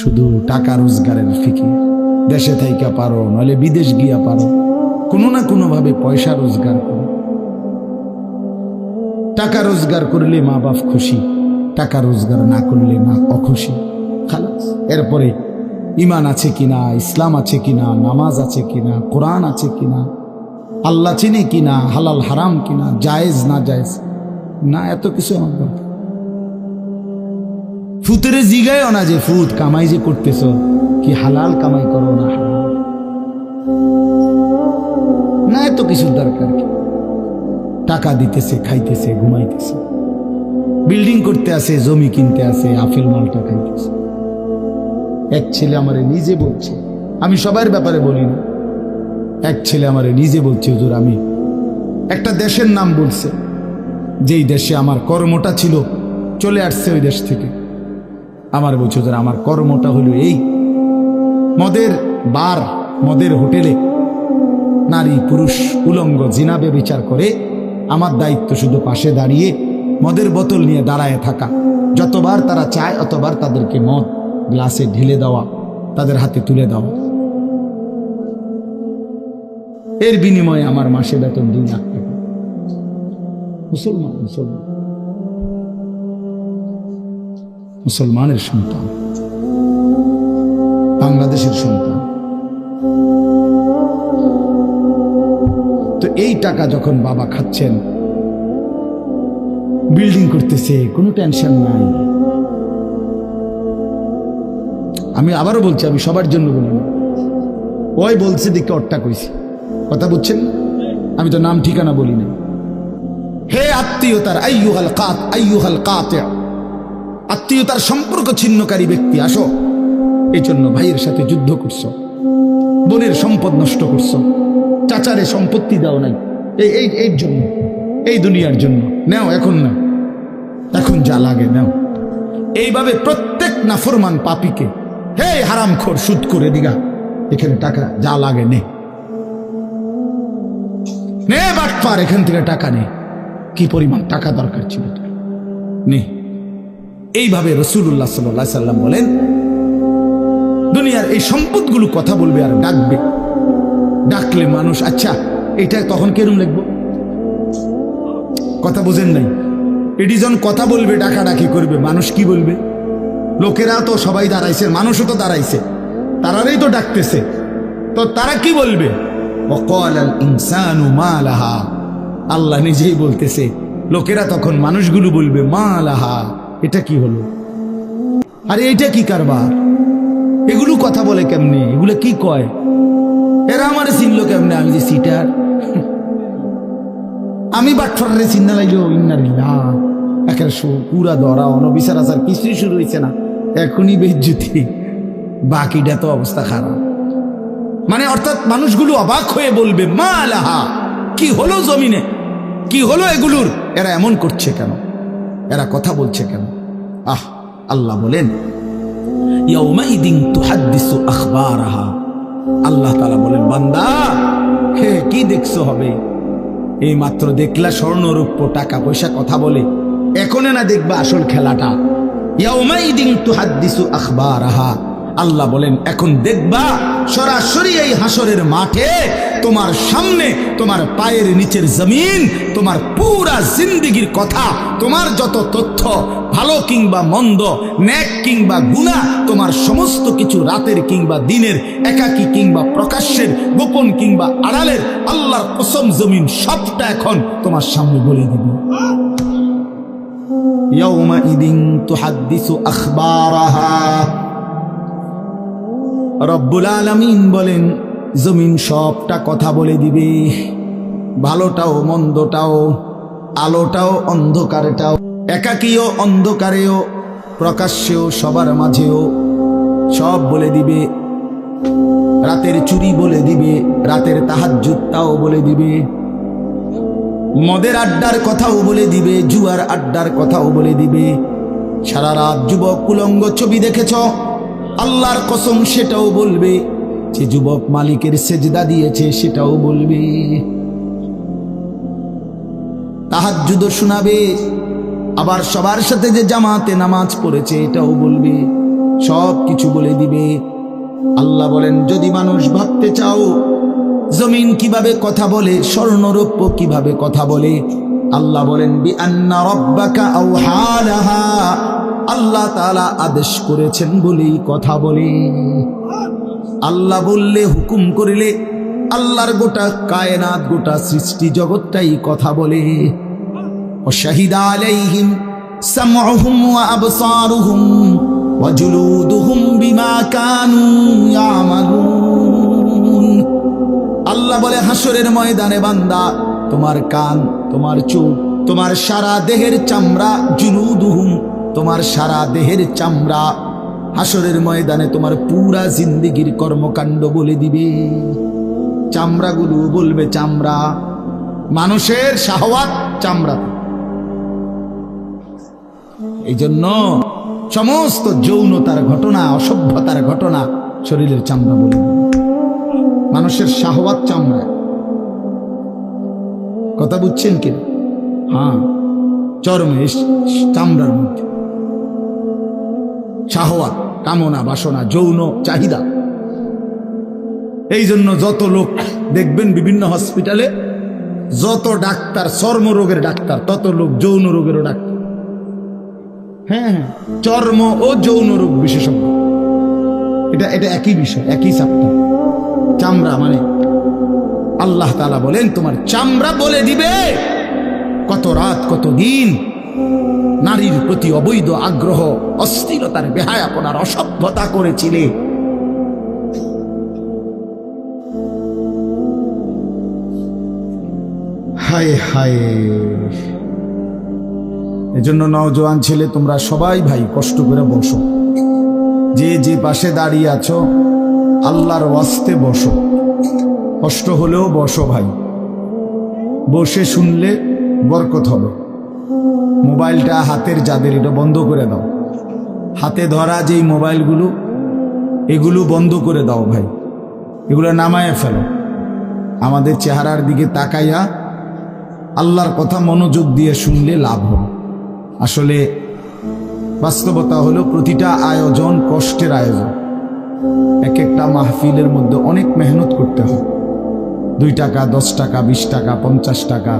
শুধু টাকা রোজগারের ফিকির। দেশে থাইকা পারো, নইলে বিদেশ গিয়া পারো, কোনো না কোনো ভাবে পয়সা রোজগার করো। টাকা রোজগার করলে মা বাপ খুশি, টাকা রোজগার না করলে মা অখুশি। খালাস। এরপরে ইমান আছে কিনা, ইসলাম আছে কিনা, নামাজ আছে কিনা, কোরআন আছে কিনা, আল্লাহ চিনি কিনা, হালাল হারাম কিনা, জায়েজ না জায়েজ না, এত কিছু আমার দরকার। ফুতেরে জিগায়ও না যে ফুত কামাই যে করতেছ কি হালাল কামাই করো না হারাম, না এত কিছুর দরকার কি। টাকা দিতেছে, খাইতেছে, ঘুমাইতেছে, বিল্ডিং করতে আসে, জমি কিনতে আসে, আফেল মালটা খাইতেছে। এক ছেলে আমারে নিজে বলছে, আমি সবার ব্যাপারে বলি না, এক ছেলে আমারে নিজে বলছে, হুজুর আমি একটা দেশের নাম বলছে, যেই দেশে আমার কর্মটা ছিল, চলে আসছে ওই দেশ থেকে। আমার বলছে, হুজুর আমার কর্মটা হলো এই মদের বার, মদের হোটেলে নারী পুরুষ উলঙ্গ জিনাবে বিচার করে, আমার দায়িত্ব শুধু পাশে দাঁড়িয়ে মদের বোতল নিয়ে দাঁড়ায় থাকা, যতবার তারা চায় অতবার তাদেরকে মদ গ্লাসে ঢেলে দেওয়া, তাদের হাতে তুলে দেওয়া। এর বিনিময়ে আমার মাসে বেতন 2 লাখ টাকা। মুসলমান, মুসলমান, মুসলমানের সন্তান, বাংলাদেশের সন্তান। তো এই টাকা যখন বাবা খাচ্ছেন, বিল্ডিং করতেছে, কোনো টেনশন নাই। আমি আবারও বলছি, আমি সবার জন্য বলি না, ওই বলছে দেখে অট্টা কইছি, কথা বুঝছেন? আমি তো নাম ঠিকানা বলি না। হে আত্মীয়তার আইয়ুহাল কাতি', আত্মীয়তার সম্পর্ক ছিন্নকারী ব্যক্তি, আসো। এই জন্য ভাইয়ের সাথে যুদ্ধ করছো, বোনের সম্পদ নষ্ট করছো, চাচারে সম্পত্তি দাও নাই, এই জন্য, এই দুনিয়ার জন্য নাও, এখন না, এখন যা লাগে নাও। এইভাবে প্রত্যেক নাফরমান পাপীকে, হে হারামখোর সুদ করে দিগা, এখানে টাকা যা লাগে নে, নে বাটপার, এখান থেকে টাকা নে, কি পরিমাণ টাকা দরকার ছিল তোর, নে। এইভাবে রাসূলুল্লাহ সাল্লাল্লাহু আলাইহি সাল্লাম বলেন, দুনিয়ার এই সম্পদগুলো কথা বলবে আর ডাকবে, ডাকলে মানুষ, আচ্ছা এটা তখন কেরম লিখবো, কথা বোঝেন নাই? এটি যখন কথা বলবে, ডাকাডাকি করবে, মানুষ কি বলবে? লোকেরা তো সবাই দাঁড়াইছে, মানুষও তো দাঁড়াইছে, তারাই তো ডাকতেছে, তো তারা কি বলবে? ওয়াকালাল ইনসানু মা লাহা, আল্লাহ নিজেই বলতেছে, লোকেরা তখন মানুষগুলো বলবে মা লাহা, এটা কি হলো, আরে এটা কি কারবার, এগুলো কথা বলে কেমনে, এগুলো কি কয়, এরা আমারে চিনলো কেমনে, আমি যে সিটার, আমি বাটফারে চিন্তা লাগলো, ইন্নালিল্লাহ, একের পুরা ধরা অনবিচার আচার কিছুই শুরু হয়েছে না, এখনই বেজ্জতি, বাকিটা তো অবস্থা খারাপ। মানে অর্থাৎ মানুষগুলো অবাক হয়ে বলবে মা লাহা, কি হলো জমিনে, কি হলো এগুলোর, এরা এমন করছে কেন, এরা কথা বলছে কেন? আল্লাহ বলেন ইয়াউমাইদিন তুহাদ্দিসু আখবারাহা, আল্লাহ তাআলা বলেন, বান্দা হে কি দেখছো হবে, এই মাত্র দেখলা স্বর্ণ রূপ্য টাকা পয়সা কথা বলে, এখনে না দেখবা আসল খেলাটা। ইয়াউমাইদিন তুহাদ্দিসু আখবারাহা, আল্লাহ বলেন এখন দেখবা সরাসরি এই হাসরের মাঠে তোমার সামনে, তোমার পায়ের নিচের জমিন, তোমার পুরা জিন্দেগীর কথা, তোমার যত তথ্য, ভালো কিংবা মন্দ, নেক কিংবা গুনাহ, তোমার সমস্ত কিছু রাতের কিংবা দিনের, একাকী কিংবা প্রকাশ্যের, গোপন কিংবা আড়ালের, আল্লাহর কসম জমিন সবটা এখন তোমার সামনে বলে দিবে। ইয়াউমাইদিন তুহাদ্দিসু আখবারাহা, রব্বুল আলামিন বলেন জমিন সবটা কথা বলে দিবে, ভালোটাও মন্দটাও, আলোটাও অন্ধকারটাও, একাকীও অন্ধকারেও, প্রকাশ্যেও সবার মাঝেও, সব বলে দিবে। রাতের চুরি বলে দিবে, রাতের তাহাজ্জুদটাও বলে দিবে, মদের আড্ডার কথাও বলে দিবে, জুয়ার আড্ডার কথাও বলে দিবে। সারা রাত যুবক উলঙ্গ ছবি দেখেছ, আল্লাহর কসম সেটাও বলবে। যে যুবক মালিকের সেজদা দিয়েছে সেটাও বলবে। তাহাজ্জুদও শোনাবে, আবার সবার সাথে যে জামাতে নামাজ পড়েছে এটাও বলবে। সব কিছু বলে দিবে। আল্লাহ বলেন, যদি মানুষ ভাবতে চাও জমিন কিভাবে কথা বলে, স্বর্ণরৌপ্য কিভাবে কথা বলে, আল্লাহ বলেন বিআন্না রাব্বাকা আওহা লাহা, আল্লাহ তাআলা আদেশ করেছেন বলেই কথা বলে। আল্লাহ বললে, হুকুম করিলে আল্লাহর গোটা কায়নাত, গোটা সৃষ্টি জগৎটাই কথা বলে। ওয়াশাহিদা আলাইহিম সামউহুম ওয়া আবসারুহুম ওয়া জুলুদুহুম বিমা কানু ইয়ামালুন। আল্লাহ বলে, হাসরের ময়দানে বান্দা, তোমার কান, তোমার চোখ, তোমার সারা দেহের চামড়া, জুলুদুহুম, তোমার সারা দেহের চামড়া, হাসরের ময়দানে তোমার পুরা জিন্দেগির কর্মকাণ্ড বলে দিবে। চামড়াগুলো বলবে, চামড়া, মানুষের শাহওয়াত চামড়া। এই জন্য সমস্ত যৌনতার ঘটনা, অসভ্যতার ঘটনা শরীরের চামড়া বলে দিবে। মানুষের শাহওয়াত চামড়া। কথা বুঝছেন কি? হ্যাঁ, চরমে চামড়ার মধ্যে শাহওয়াত, কামনা, বাসনা, যৌন চাহিদা। এই জন্য যত লোক দেখবেন বিভিন্ন হসপিটালে, যত ডাক্তার চর্মরোগের ডাক্তার, তত লোক যৌন রোগেরও ডাক্তার। হ্যাঁ হ্যাঁ, চর্ম ও যৌন রোগ বিশেষজ্ঞ, এটা এটা একই বিষয়, একই চাপ্টার। চামড়া মানে আল্লাহ তাআলা বলেন, তোমার চামড়া বলে দিবে কত রাত, কত দিন নারীর প্রতি অবৈধ আগ্রহ, অস্থিরতার, বেহায়াপনার, অসভ্যতা করেছিলে। হায় হায়। এজন্য নওজোয়ান ছেলে, তোমরা সবাই ভাই কষ্ট করে বসো, যে যে পাশে দাঁড়িয়ে আছো আল্লাহর ওয়াস্তে বসো, কষ্ট হলেও বসো ভাই, বসে শুনলে বরকত হবে। মোবাইলটা হাতের যাদের, এটা বন্ধ করে দাও। হাতে ধরা যেই মোবাইলগুলো, এগুলো বন্ধ করে দাও ভাই, এগুলো নামায় ফেলো। আমাদের চেহারার দিকে তাকাইয়া আল্লাহর কথা মনোযোগ দিয়ে শুনলে লাভ হবে। আসলে বাস্তবতা হলো, প্রতিটা আয়োজন কষ্টের আয়োজন। এক একটা মাহফিলের মধ্যে অনেক মেহনত করতে হয়। 2 টাকা, 10 টাকা, 20 টাকা, 50 টাকা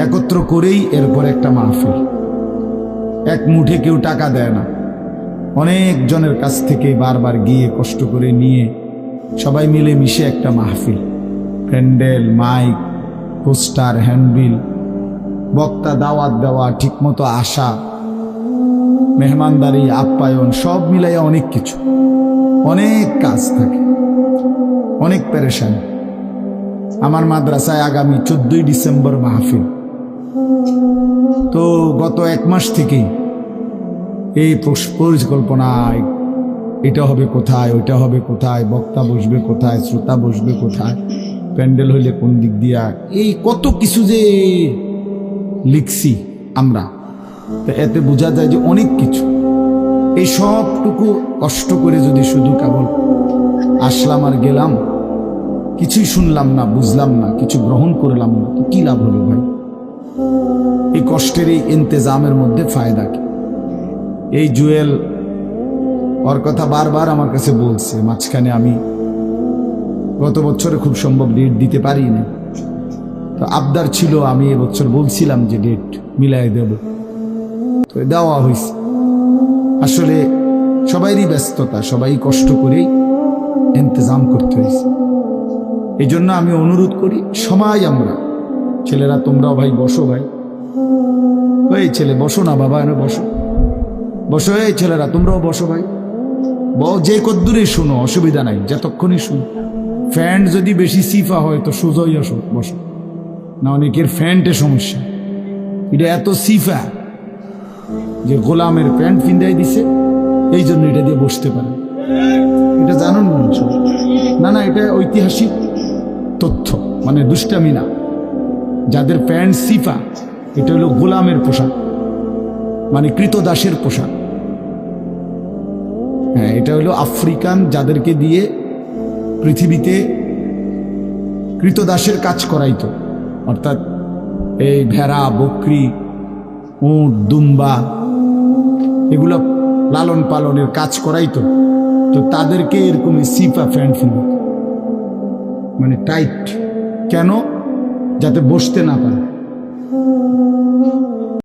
একত্র করেই এরপর একটা মাহফিল। এক মুঠে কেউ টাকা দেয় না, অনেক জনের কাছ থেকে বারবার গিয়ে কষ্ট করে নিয়ে সবাই মিলে মিশে একটা মাহফিল। প্যান্ডেল, মাইক, পোস্টার, হ্যান্ডবিল, বক্তা, দাওয়াত দেওয়া, ঠিকমতো আসা, মেহমানদারি, আপ্যায়ন, সব মিলাইয়া অনেক কিছু, অনেক কাজ থাকে, অনেক পেরেশানি। আমার মাদ্রাসায় আগামী 14ই ডিসেম্বর মাহফিল। তো গত 1 মাস থেকেই এই পরিকল্পনায়, এটা হবে কোথায়, ওইটা হবে কোথায়, বক্তা বসবে কোথায়, শ্রোতা বসবে কোথায়, প্যান্ডেল হইলে কোন দিক দিয়া, এই কত কিছু যে লিখছি আমরা। তো এতে বোঝা যায় যে অনেক কিছু। এই সবটুকু কষ্ট করে যদি শুধু কেবল আসলাম আর গেলাম, কিছুই শুনলাম না, বুঝলাম না, কিছু গ্রহণ করলাম না, তো কি লাভ হলো ভাই? এই কষ্টের এই ইন্তেজামের মধ্যে ফায়দা কি? এই জুয়েল ওর কথা বারবার আমার কাছে বলছে, মাঝখানে আমি গত বছরে খুব সম্ভব ডেট দিতে পারি না, তো আবদার ছিল, আমি এবছর বলছিলাম যে ডেট মিলাই দেব, তো দেওয়া হয়েছে। আসলে সবাইরই ব্যস্ততা, সবাই কষ্ট করেই ইন্তজাম করতে হয়েছে। এই জন্য আমি অনুরোধ করি, সবাই আমরা, ছেলেরা তোমরাও ভাই বসো, ভাই ওই ছেলে বসো না বাবা, এনে বসো, বসো। এই ছেলেরা তোমরাও বসো ভাই, যে কদ্দুরে শুনো, অসুবিধা নাই, যতক্ষণই শুনো। ফ্যান্ট যদি বেশি সিফা হয় তো সোজাই আসো, বসো না। অনেকের ফ্যান্টে সমস্যা, এটা এত সিফা যে গোলামের প্যান্ট ফিন্দাই দিছে, এই জন্য এটা দিয়ে বসতে পারে। এটা জানুন না? না, এটা ঐতিহাসিক তথ্য, মানে দুষ্টামি না। যাদের প্যান্ট সিফা, এটা হলো গোলামের পোশাক, মানে কৃতদাসের পোশাক। হ্যাঁ, এটা হলো আফ্রিকান, যাদেরকে দিয়ে পৃথিবীতে কৃতদাসের কাজ করাইতো, অর্থাৎ এই ভেড়া, বকরি, উট, দুম্বা, এগুলো লালন পালনের কাজ করাইতো, তো তাদেরকে এরকম সিপা প্যান্ট ফেলত, মানে টাইট, কেন? যাতে বসতে না পারে।